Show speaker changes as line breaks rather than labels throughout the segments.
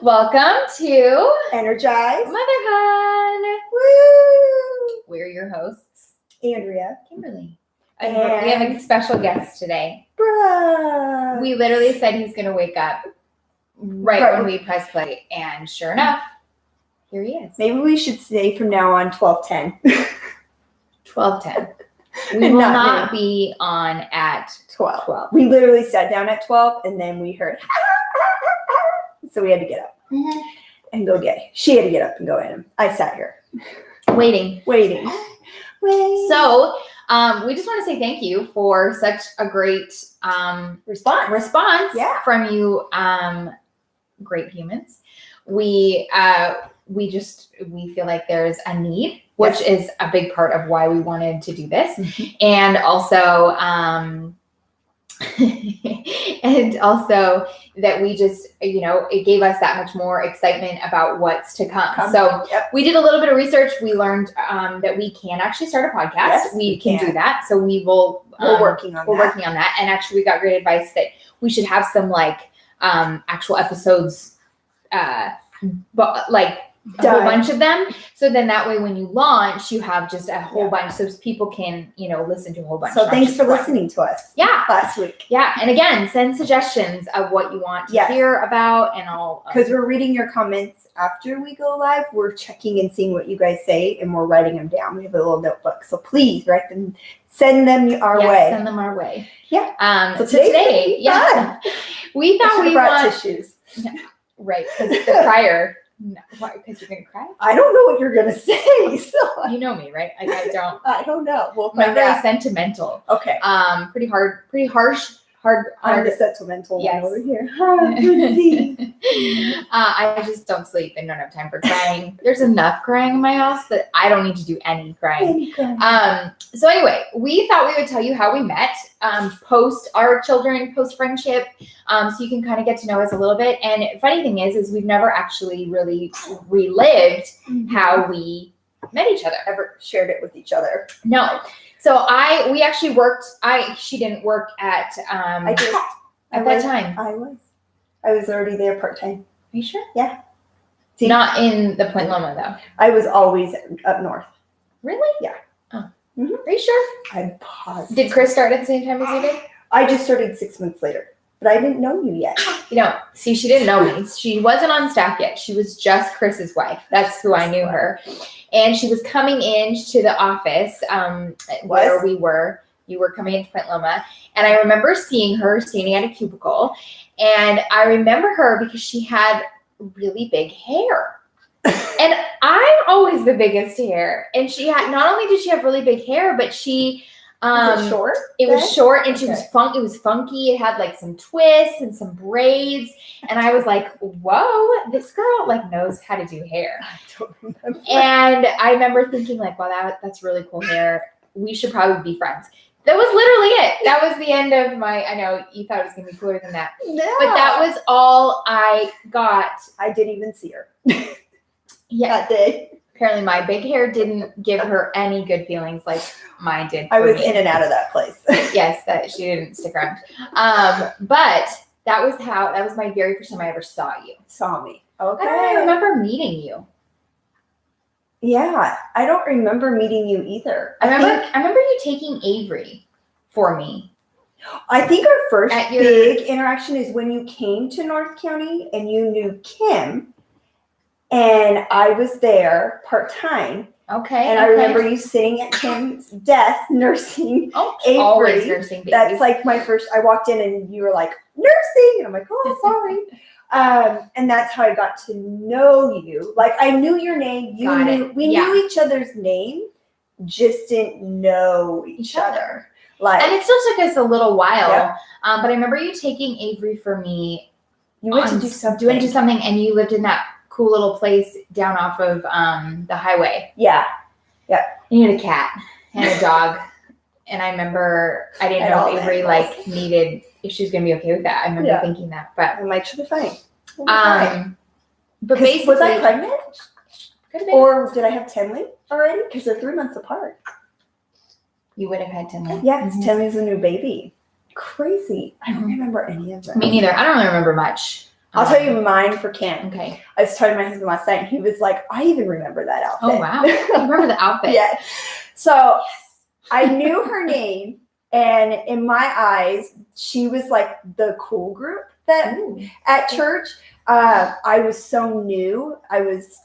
Welcome to
Energized.
Motherhood.
Woo!
We're your hosts,
Andrea.
Kimberly. And we have a special guest today.
Bruh.
We literally said he's going to wake up right when we press play. And sure enough, here he is.
Maybe we should say from now on 12:10.
12:10. We will not be on at
12. We literally sat down at 12 and then we heard so we had to get up and go get him. She had to get up and go at him. I sat here.
Waiting.
So,
we just want to say thank you for such a great response from you great humans. We feel like there's a need, which is a big part of why we wanted to do this.
Mm-hmm.
And also that we just, it gave us that much more excitement about what's to come. So we did a little bit of research. We learned that we can actually start a podcast.
Yes,
we can do that. So we will,
we're working on
that. And actually we got great advice that we should have some actual episodes, a whole bunch of them. So then that way when you launch, you have just a whole bunch so people can, listen to a whole bunch.
So thanks for listening to us.
Yeah.
Last week.
Yeah. And again, send suggestions of what you want to hear about and all.
Because we're reading your comments after we go live. We're checking and seeing what you guys say and we're writing them down. We have a little notebook. So please write them, send them our way.
Send them our way.
Yeah.
So today, we thought we
brought tissues.
Yeah, right. Because the crier. No, why? Because you're gonna cry?
I don't know what you're gonna say. So
you know me, right? I don't.
I don't know. We'll
find out. Very sentimental.
Okay.
Pretty harsh.
I'm the sentimental one over here.
I just don't sleep and don't have time for crying. There's enough crying in my house that I don't need to do any crying. So anyway, we thought we would tell you how we met, post our children, post friendship, so you can kind of get to know us a little bit. And funny thing is we've never actually really relived how we met each other.
Ever shared it with each other.
No. So we actually worked, she didn't work at,
I did.
At that time.
I was already there part-time.
Are you sure?
Yeah.
See, not in the Point Loma though.
I was always up north.
Really?
Yeah.
Oh. Mm-hmm. Are you sure?
I'm positive.
Did Chris start at the same time as you did?
I just started 6 months later, but I didn't know you yet.
See, she didn't know me. She wasn't on staff yet. She was just Chris's wife. That's who I knew her. And she was coming into the office where we were. You were coming into Point Loma. And I remember seeing her standing at a cubicle. And I remember her because she had really big hair. And I'm always the biggest hair. And she had, not only did she have really big hair, but she...
was it short?
It was short and it was funky. It had some twists and some braids. And I was like, whoa, this girl knows how to do hair.
I don't remember.
And I remember thinking wow, that's really cool hair. We should probably be friends. That was literally it. That was the end of I know you thought it was going to be cooler than that.
No.
But that was all I got.
I didn't even see her.
Yeah.
That day.
Apparently my big hair didn't give her any good feelings like mine did.
I was in and out of that place.
Yes, that she didn't stick around. But that was my very first time I ever saw you.
Saw me. Okay.
I don't remember meeting you.
Yeah, I don't remember meeting you either.
I remember you taking Avery for me.
I think our first big interaction is when you came to North County and you knew Kim. And I was there part-time.
Okay.
And I remember you sitting at Kim's desk nursing Avery.
Always nursing babies.
That's my first, I walked in and you were like, nursing. And I'm like, oh, sorry. And that's how I got to know you. I knew your name. We knew each other's name, just didn't know each other.
And it still took us a little while. Yeah. But I remember you taking Avery for me.
You went to do something.
And you lived in that cool little place down off of the highway.
Yeah. Yeah.
You had a cat and a dog. And I remember I didn't know if Avery needed, if she was gonna be okay with that. I remember thinking that. But
I should be fine.
But basically,
was I pregnant?
Could have been.
Or did I have Tenley already? Because they're 3 months apart.
You would have had Tenley.
Yeah, because Tenley's a new baby. Crazy. I don't remember any of that.
Me neither. I don't really remember much.
I'll tell you mine for Ken.
Okay.
I was talking to my husband last night, and he was like, I even remember that outfit.
Oh, wow. I remember the outfit.
Yeah. So I knew her name, and in my eyes, she was like the cool group that at church. I was so new. I was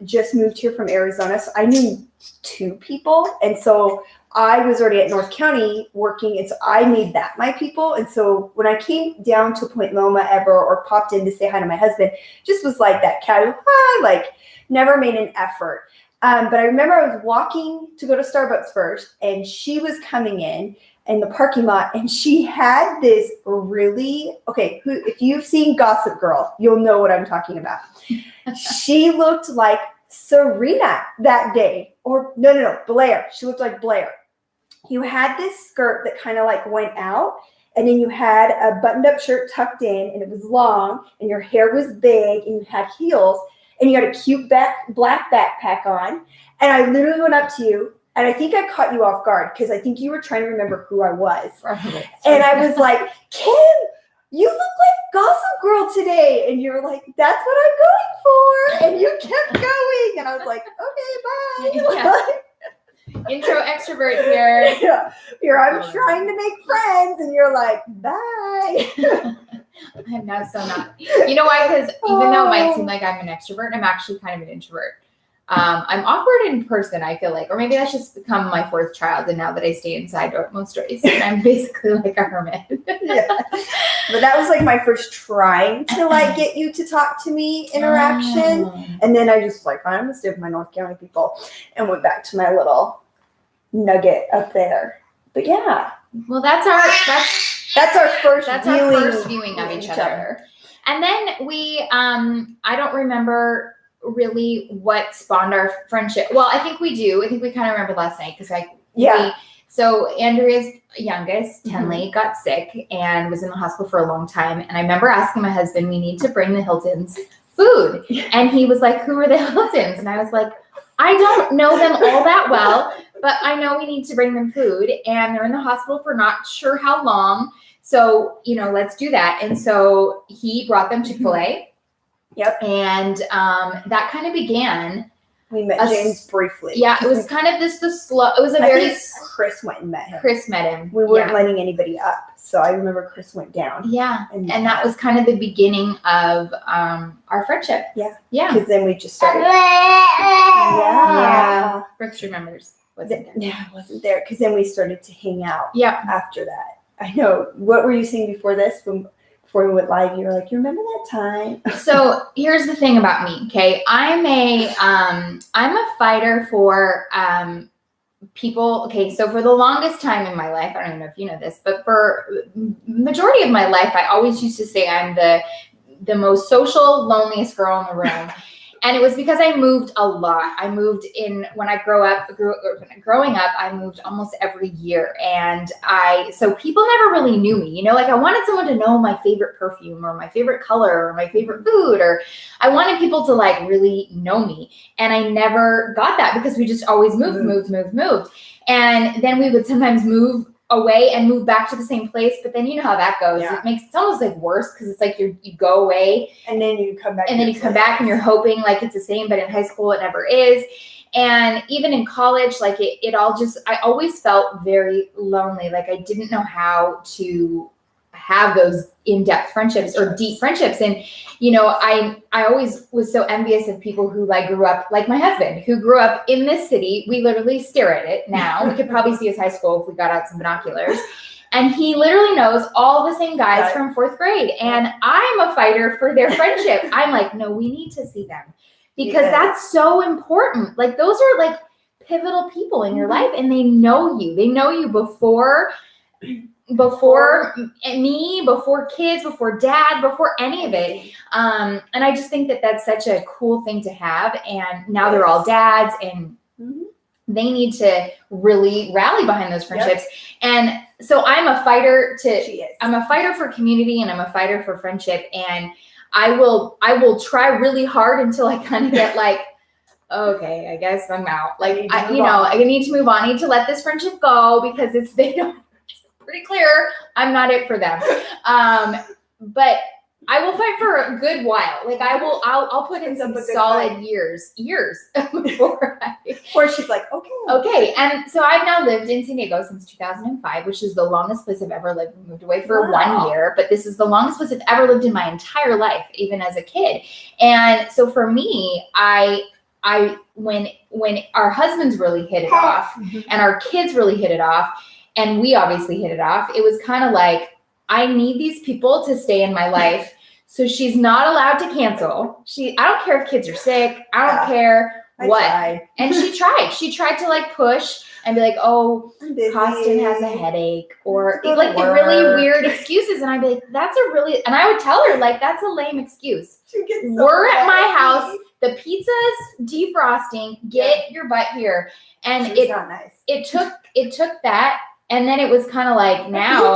just moved here from Arizona, so I knew 2 people, and so I was already at North County working, and so I made that my people. And so when I came down to Point Loma ever, or popped in to say hi to my husband, just was like that casual hi, like never made an effort. But I remember I was walking to go to Starbucks first, and she was coming in the parking lot, and she had this really, if you've seen Gossip Girl, you'll know what I'm talking about. She looked like Serena that day, or no, Blair. She looked like Blair. You had this skirt that kind of like went out, and then you had a buttoned up shirt tucked in, and it was long, and your hair was big, and you had heels, and you had a cute black backpack on. And I literally went up to you, and I think I caught you off guard because I think you were trying to remember who I was. Right. And I was like, Kim, you look like Gossip Girl today. And you were like, that's what I'm going for. And you kept going. And I was like, okay, bye.
Yeah. Intro extrovert here.
Yeah. Here I'm trying to make friends, and you're like, bye.
I'm not so not. You know why? Because even though it might seem like I'm an extrovert, I'm actually kind of an introvert. I'm awkward in person, I feel like, or maybe that's just become my 4th child, and now that I stay inside most days, I'm basically like a hermit.
Yeah. But that was like my first trying to like get you to talk to me interaction, and then I just like, I'm gonna stay with my North County people, and went back to my little nugget up there. But yeah,
well, that's our first viewing of each other. And then we, I don't remember really what spawned our friendship. Well, I think we do. I think we kind of remember last night because so Andrea's youngest, Tenley, got sick and was in the hospital for a long time. And I remember asking my husband, we need to bring the Hiltons food. And he was like, who are the Hiltons? And I was like, I don't know them all that well, but I know we need to bring them food. And they're in the hospital for not sure how long. So, let's do that. And so he brought them Chick-fil-A.
Yep.
And that kind of began.
We met James briefly.
Yeah, it was kind of it was a
Chris went and met him.
Chris met him.
We weren't letting anybody up. So I remember Chris went down.
Yeah. And that was kind of the beginning of our friendship.
Yeah.
Yeah.
Because then we just started.
Yeah. Brooks remembers. Wasn't there.
Yeah, I wasn't there. Because then we started to hang out.
Yeah.
After that. I know. What were you saying before this? Before we went live, you were like, you remember that time? So
here's the thing about me, okay? I'm a fighter for people. Okay, so for the longest time in my life, I don't even know if you know this, but for majority of my life, I always used to say I'm the most social, loneliest girl in the room. And it was because I moved a lot. I moved when I growing up, I moved almost every year. And so people never really knew me, like I wanted someone to know my favorite perfume or my favorite color or my favorite food, or I wanted people to like really know me. And I never got that because we just always moved. And then we would sometimes move away and move back to the same place, but then you know how that goes. Yeah. It's almost like worse because it's like you go away
and then you come back,
and you're hoping like it's the same, but in high school it never is. And even in college, like it all just, I always felt very lonely. Like I didn't know how to have those in-depth friendships or deep friendships. And, I always was so envious of people who like grew up, like my husband, who grew up in this city. We literally stare at it now. We could probably see his high school if we got out some binoculars. And he literally knows all the same guys from 4th grade. And I'm a fighter for their friendship. I'm like, no, we need to see them because that's so important. Like those are like pivotal people in your life, and they know you. They know you before me, before kids, before dad, before any of it. And I just think that that's such a cool thing to have. And now they're all dads, and they need to really rally behind those friendships. Yep. And so I'm a fighter for community, and I'm a fighter for friendship. And I will try really hard until I kind of get like, okay, I guess I'm out. Like, I need to move on. I need to let this friendship go because it's pretty clear I'm not it for them. But I will fight for a good while. Like I'll put in some solid years before
she's like, okay.
Okay. And so I've now lived in San Diego since 2005, which is the longest place I've ever lived. We moved away for 1 year, but this is the longest place I've ever lived in my entire life, even as a kid. And so for me, when our husbands really hit it off and our kids really hit it off, and we obviously hit it off, it was kind of like, I need these people to stay in my life. So she's not allowed to cancel. I don't care if kids are sick. I don't care what. And she tried to like push and be like, oh, Costin has a headache, or like the really weird excuses. And I'd be like, and I would tell her, like, that's a lame excuse. We're at my house. The pizza's defrosting. Get your butt here. And it took that. And then it was kind of like now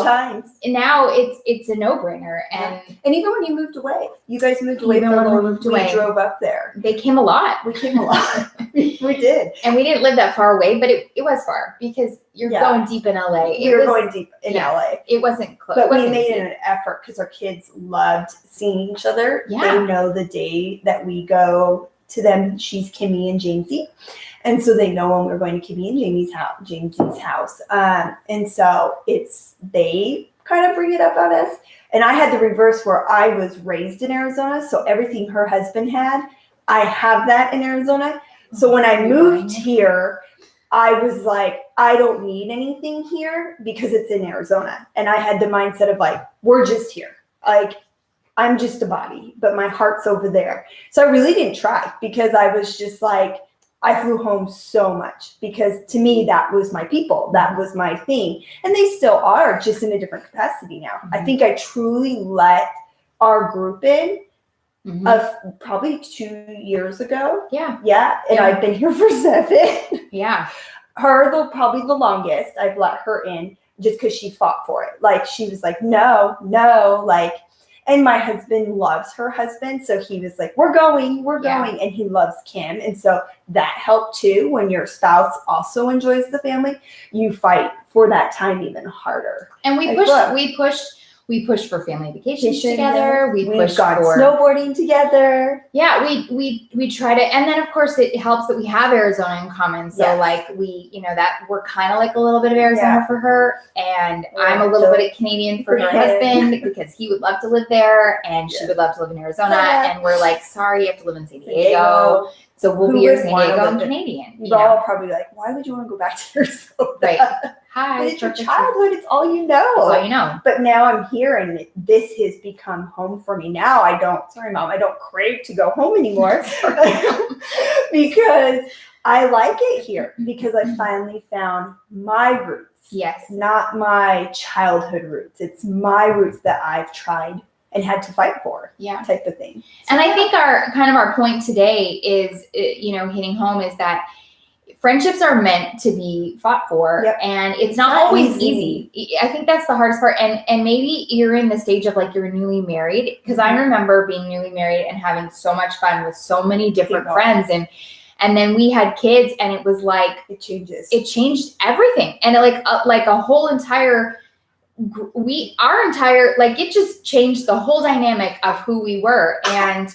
it's a no-brainer. And
even when you moved away, you guys moved away. Even when we moved away, we drove up there.
They came a lot.
We came a lot. We did.
And we didn't live that far away, but it was far because you're going deep in LA.
We were going deep in LA.
It wasn't close.
But we made an effort because our kids loved seeing each other.
Yeah.
They know the day that we go to them. She's Kimmy and Jamesy. And so they know when we're going to Kimmy and James's house. And so they kind of bring it up on us. And I had the reverse where I was raised in Arizona. So everything her husband had, I have that in Arizona. So when I moved here, I was like, I don't need anything here because it's in Arizona. And I had the mindset of like, we're just here. Like, I'm just a body, but my heart's over there. So I really didn't try because I was just like, I flew home so much because to me, that was my people. That was my thing. And they still are, just in a different capacity now. I think I truly let our group in of probably 2 years ago.
Yeah.
And I've been here for 7.
Yeah.
Her, probably the longest. I've let her in just because she fought for it. Like, she was like, no, like, and my husband loves her husband. So he was like, we're going. And he loves Kim. And so that helped too. When your spouse also enjoys the family, you fight for that time even harder.
And we pushed for family vacations together. We've
gone snowboarding together.
Yeah, we try to, and then of course it helps that we have Arizona in common. So like that we're kind of like a little bit of Arizona for her, and I'm a little bit of Canadian for her husband because he would love to live there, and she would love to live in Arizona. And we're like, sorry, you have to live in San Diego. So we'll be your San Diego and Canadian.
You're all probably like, why would you want to go back to Arizona?
Right. Hi.
But it's your childhood. It's all you know.
It's all you know.
But now I'm here and this has become home for me. Now I don't crave to go home anymore because I like it here because I finally found my roots.
Yes.
Not my childhood roots. It's my roots that I've tried and had to fight for, type of thing. So,
and I think our point today is, hitting home is that friendships are meant to be fought for, and it's not always easy. I think that's the hardest part. And maybe you're in the stage of like you're newly married, because I remember being newly married and having so much fun with so many different friends, and then we had kids, and it was like it changed everything, and like a whole entire. It just changed the whole dynamic of who we were. And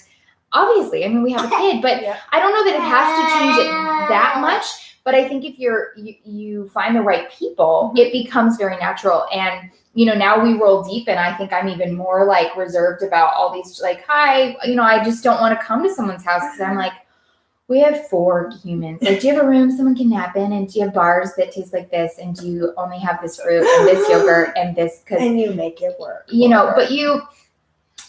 obviously, I mean, we have a kid, but I don't know that it has to change it that much. But I think if you find the right people, it becomes very natural. And, now we roll deep, and I think I'm even more like reserved about all these, like, hi, I just don't want to come to someone's house because I'm like, we have 4 humans. Like, do you have a room someone can nap in? And do you have bars that taste like this? And do you only have this fruit and this yogurt and this?
And you make it work.
But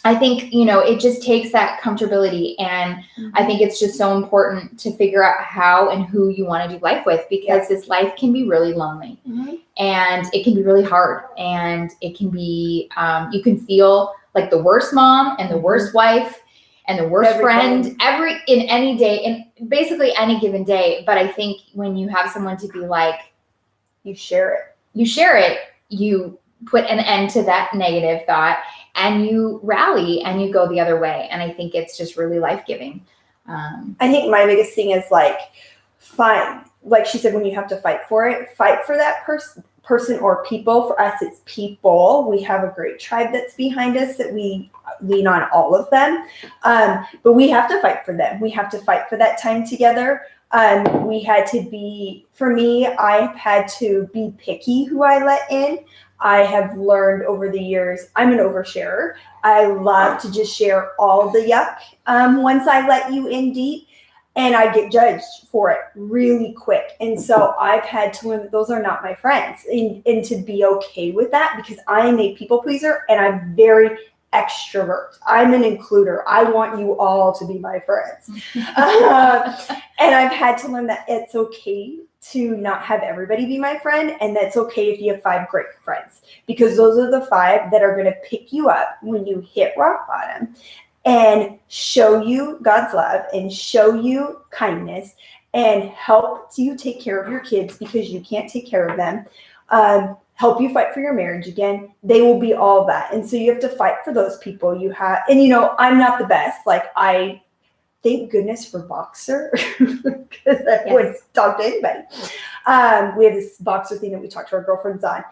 I think, it just takes that comfortability. And I think it's just so important to figure out how and who you want to do life with, because this life can be really lonely and it can be really hard. And it can be, you can feel like the worst mom and the worst wife and the worst friend in any day, in basically any given day. But I think when you have someone to be like, you share it, you put an end to that negative thought, and you rally and you go the other way. And I think it's just really life-giving.
I think my biggest thing is like, like she said, when you have to fight for it, fight for that person or people. For us, it's people. We have a great tribe that's behind us that we lean on all of them. But we have to fight for them. We have to fight for that time together. We had to be, for me, I've had to be picky who I let in. I have learned over the years, I'm an oversharer. I love to just share all the yuck once I let you in deep, and I get judged for it really quick. And so I've had to learn that those are not my friends, and to be okay with that, because I'm a people pleaser and I'm very extrovert. I'm an includer. I want you all to be my friends. And I've had to learn that it's okay to not have everybody be my friend, and that's okay if you have 5 great friends, because those are the 5 that are going to pick you up when you hit rock bottom and show you God's love and show you kindness and help you take care of your kids because you can't take care of them. Help you fight for your marriage again. They will be all that. And so you have to fight for those people you have. And, you know, I'm not the best. Like, I thank goodness for Boxer because I wouldn't talk to anybody. We have this Boxer thing that we talk to our girlfriends on.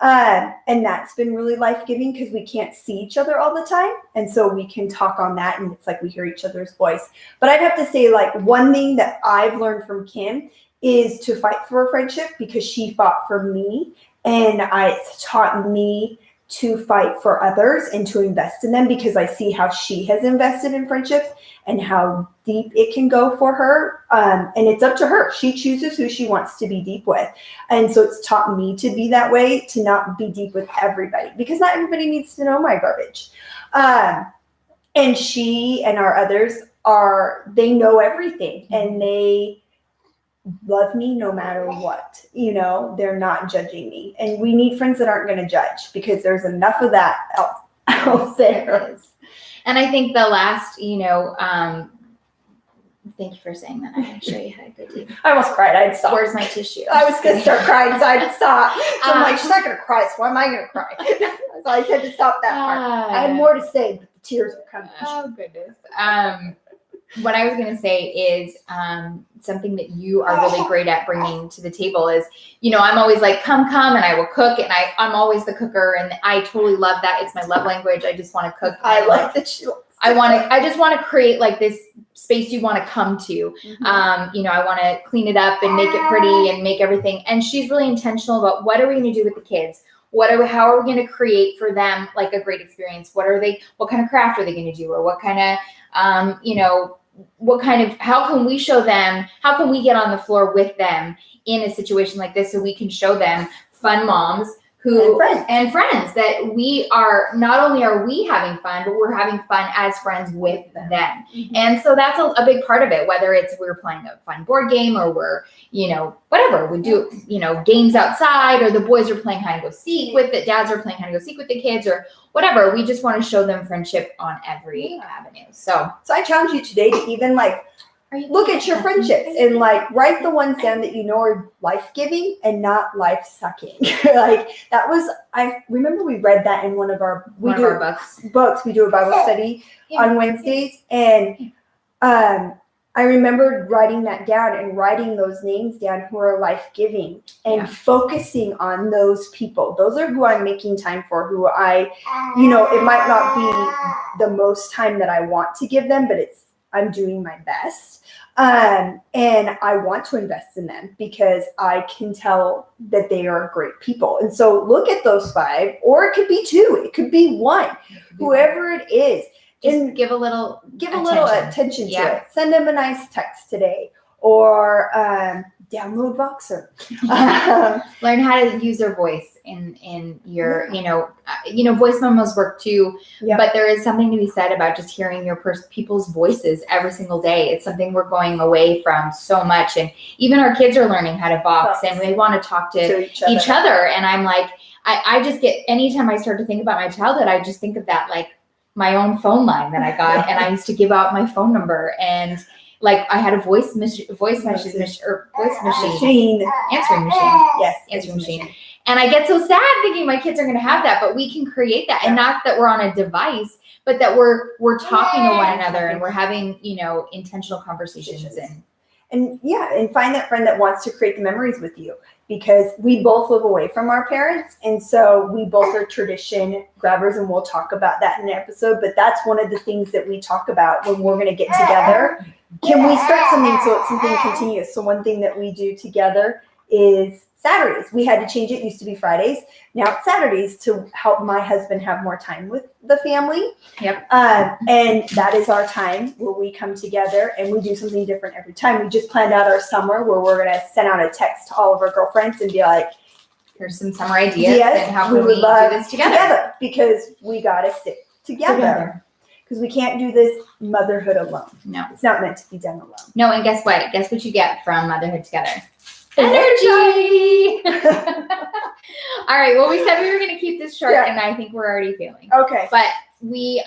And that's been really life-giving because we can't see each other all the time. And so we can talk on that, and it's like we hear each other's voice. But I'd have to say, like, one thing that I've learned from Kim is to fight for a friendship, because she fought for me. And it's taught me to fight for others and to invest in them, because I see how she has invested in friendships and how deep it can go for her. And it's up to her. She chooses who she wants to be deep with. And so it's taught me to be that way, to not be deep with everybody, because not everybody needs to know my garbage. And she and our others they know everything, and they love me no matter what. You know, they're not judging me. And we need friends that aren't going to judge, because there's enough of that out there.
And I think the last, thank you for saying that. I'm sure you had a good day.
I almost cried. I'd stop.
Where's my tissue?
I was going to start crying, so I'd stop. So I'm like, she's not going to cry, so why am I going to cry? So I had to stop that part. I had more to say, but the tears were coming.
Oh, goodness. What I was going to say is something that you are really great at bringing to the table is, I'm always like, come, and I will cook. And I'm always the cooker. And I totally love that. It's my love language. I just want to cook.
I like that she
I just want to create like this space you want to come to. Mm-hmm. I want to clean it up and make it pretty and make everything. And she's really intentional about what are we going to do with the kids? How are we going to create for them like a great experience? What kind of craft are they going to do? Or what kind of, how can we show them, how can we get on the floor with them in a situation like this so we can show them fun moms and friends that we are, not only are we having fun, but we're having fun as friends with them. Mm-hmm. And so that's a big part of it, whether it's we're playing a fun board game or we're, whatever we do, games outside, or the boys are playing hide and go seek with it. Dads are playing hide and go seek with the kids, or whatever. We just want to show them friendship on every avenue. So I challenge you today to even look at your friendships and write the ones down that are life-giving and not life-sucking. I remember we read that in one of our books. We do a Bible study on Wednesdays, and I remember writing that down and writing those names down who are life-giving and focusing on those people. Those are who I'm making time for, who it might not be the most time that I want to give them, but I'm doing my best. And I want to invest in them because I can tell that they are great people. And so look at those 5, or it could be 2, it could be 1, whoever it is. Just give a little
attention to it. Send them a nice text today, or download Voxer.
Learn how to use their voice in your, voice memos work too. Yep. But there is something to be said about just hearing your people's voices every single day. It's something we're going away from so much. And even our kids are learning how to Vox, and they want to talk to each other. And I'm like, I just get, anytime I start to think about my childhood, I just think of that, my own phone line that I got. And I used to give out my phone number, and I had a voice machine, answering machine. And I get so sad thinking my kids are going to have that, but we can create that. And not that we're on a device, but that we're talking to one another, and we're having, intentional conversations.
and find that friend that wants to create the memories with you, because we both live away from our parents. And so we both are tradition grabbers, and we'll talk about that in an episode. But that's one of the things that we talk about when we're going to get together. Can we start something so it's something continuous? So one thing that we do together is Saturdays. We had to change it. It used to be Fridays. Now it's Saturdays to help my husband have more time with the family.
Yep.
And that is our time where we come together and we do something different every time. We just planned out our summer where we're going to send out a text to all of our girlfriends and be like,
here's some summer ideas and how can we do this together?
Because we got to stick together. Because we can't do this motherhood alone.
No.
It's not meant to be done alone.
No, and guess what? Guess what you get from motherhood together? Energy! All right, well, we said we were going to keep this short, and I think we're already feeling.
Okay.
But we,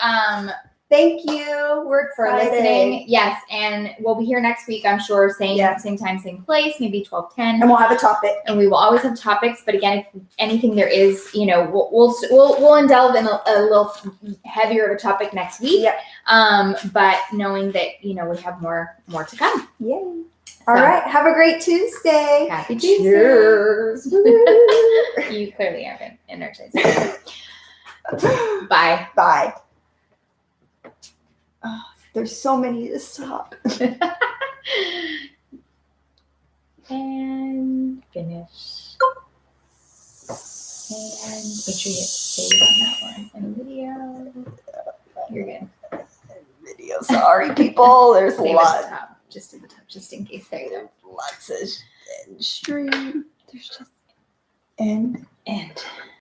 thank you. We're
for listening. Yes, and we'll be here next week, I'm sure, same time, same place, maybe 12:10.
And we'll have a topic.
And we will always have topics, but again, if anything there is, we'll indulge in a little heavier of a topic next week.
Yep.
But knowing that, we have more to come.
Yay. All right. Have a great Tuesday.
Happy Tuesday.
Cheers.
You clearly are energized. Bye.
Bye. Oh, there's so many to stop.
And finish. And make sure you hit save on that one. And video. You're good.
Video. Sorry, people. There's a lot.
Just at the top, just in case. There you go.
Lots of stream. There's just end.